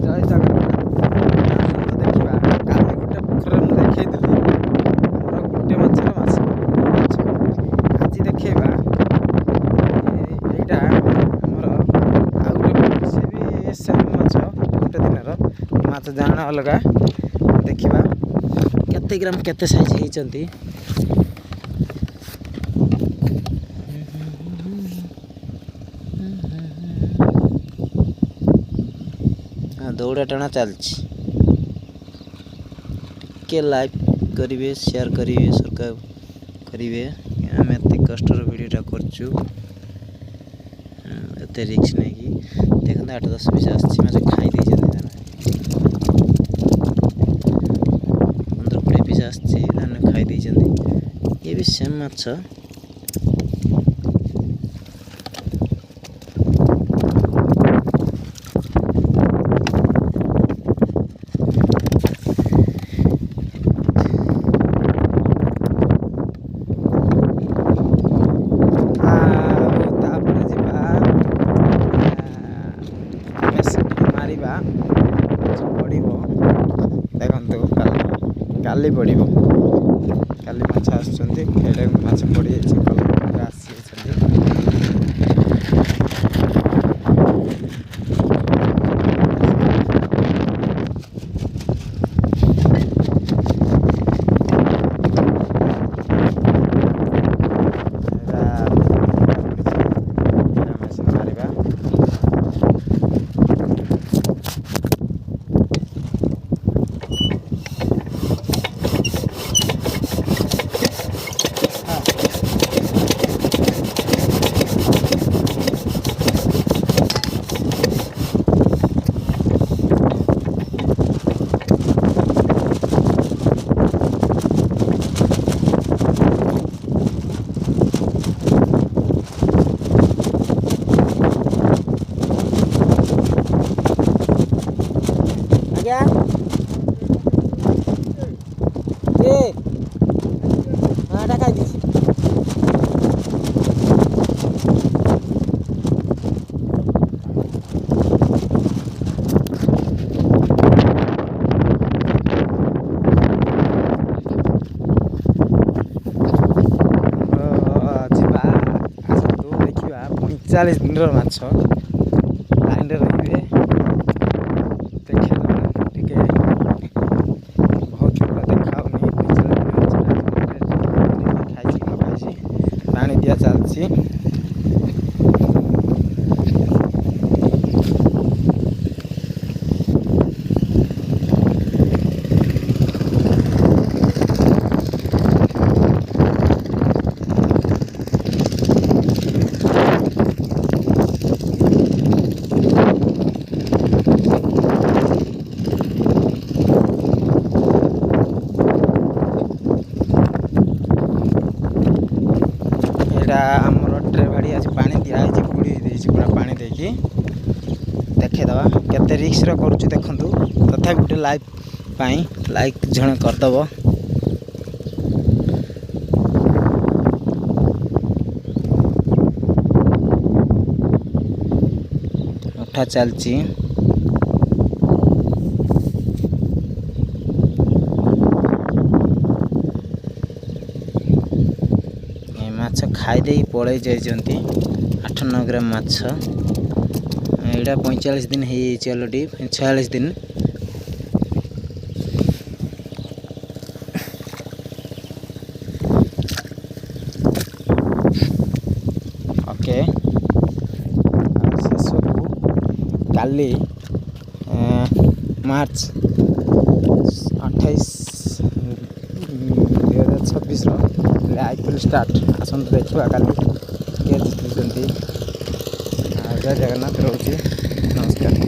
ଜୟ ଜଗନ୍ନାଥ। ଦେଖିବା କାଲି ଗୋଟେ ପୋଖରୀରେ ମୁଁ ଦେଖେଇଥିଲି ଆମର ଗୋଟେ ମାଛର ମାଛ। ଆଜି ଦେଖେଇବା ଏଇଟା ଆମର ଆଉ ଗୋଟେ ସେ ବି ସେମ୍ ମାଛ ଗୋଟେ ଦିନର ମାଛ ଜାଣ ଅଲଗା। ଦେଖିବା କେତେ ଗ୍ରାମ କେତେ ସାଇଜ୍ ହେଇଛନ୍ତି। ଦୌଡ଼ା ଟଣା ଚାଲିଛି। ଟିକେ ଲାଇକ୍ କରିବେ, ସେୟାର କରିବେ, ସବସ୍କ୍ରାଇବ୍ କରିବେ। ଆମେ ଏତେ କଷ୍ଟର ଭିଡ଼ିଓଟା କରୁଛୁ, ଏତେ ରିକ୍ସ ନେଇକି। ଦେଖନ୍ତୁ 8-10 ପିସ୍ ଆସିଛି, ମାଛ ଖାଇ ଦେଇଛନ୍ତି। 15-20 ପିସ୍ ଆସିଛି, ଧାନ ଖାଇ ଦେଇଛନ୍ତି। ଇଏ ବି ସେମ୍ ମାଛ। ପଡ଼ିବ ଦେଖନ୍ତୁ କାଲି ପଡ଼ିବ। କାଲି ମାଛ ଆସୁଛନ୍ତି, ଏଇଟା ମାଛ ପଡ଼ିଯାଇଛି, କଲର୍ ଆସିଯାଇଛନ୍ତି। ଆଜ୍ଞା ଏଟା ଖାଇଦେଇଛି। ଯିବା, ଆସନ୍ତୁ ଦେଖିବା 45 ଦିନର ମାଛ ଲାଇନ୍ରେ ରହିବେ। ଦେଖେଇଦେବା ଟିକେ, ବହୁତ ଭଲ ଦେଖାଉନି। 45 ଦିନ ଖାଇଛି ନ ଖାଇଛି, ପାଣି ଦିଆ ଚାଲିଛି। ଆମର ଟ୍ରେ ଭାଡ଼ି ଆଜି ପାଣି ଦିଆହେଇଛି, କୁଡ଼ି ଦେଇଛି ପୁରା ପାଣି ଦେଇକି। ଦେଖେଇଦେବା କେତେ ରିକ୍ସରେ କରୁଛୁ ଦେଖନ୍ତୁ। ତଥାପି ଗୋଟେ ଲାଇକ୍ ପାଇଁ ଲାଇକ୍ ଜଣେ କରିଦେବ। ଉଠା ଚାଲିଛି। ମାଛ ଖାଇଦେଇ ପଳେଇ ଯାଇଛନ୍ତି 8-9 ଗ୍ରାମ ମାଛ। ଏଇଟା 45 ଦିନ ହେଇଯାଇଛି ଅଲରେଡ଼ି, 46 ଦିନ। ଓକେ, ଆଉ ସେସବୁ କାଲି ମାର୍ଚ୍ଚ 28, 2026ର IPL ଷ୍ଟାର୍ଟ। ଆସନ୍ତୁ ଦେଖିବା କାଲି କିଏ ଜିତୁଛନ୍ତି। ଜୟ ଜଗନ୍ନାଥ, ରହୁଛି, ନମସ୍କାର।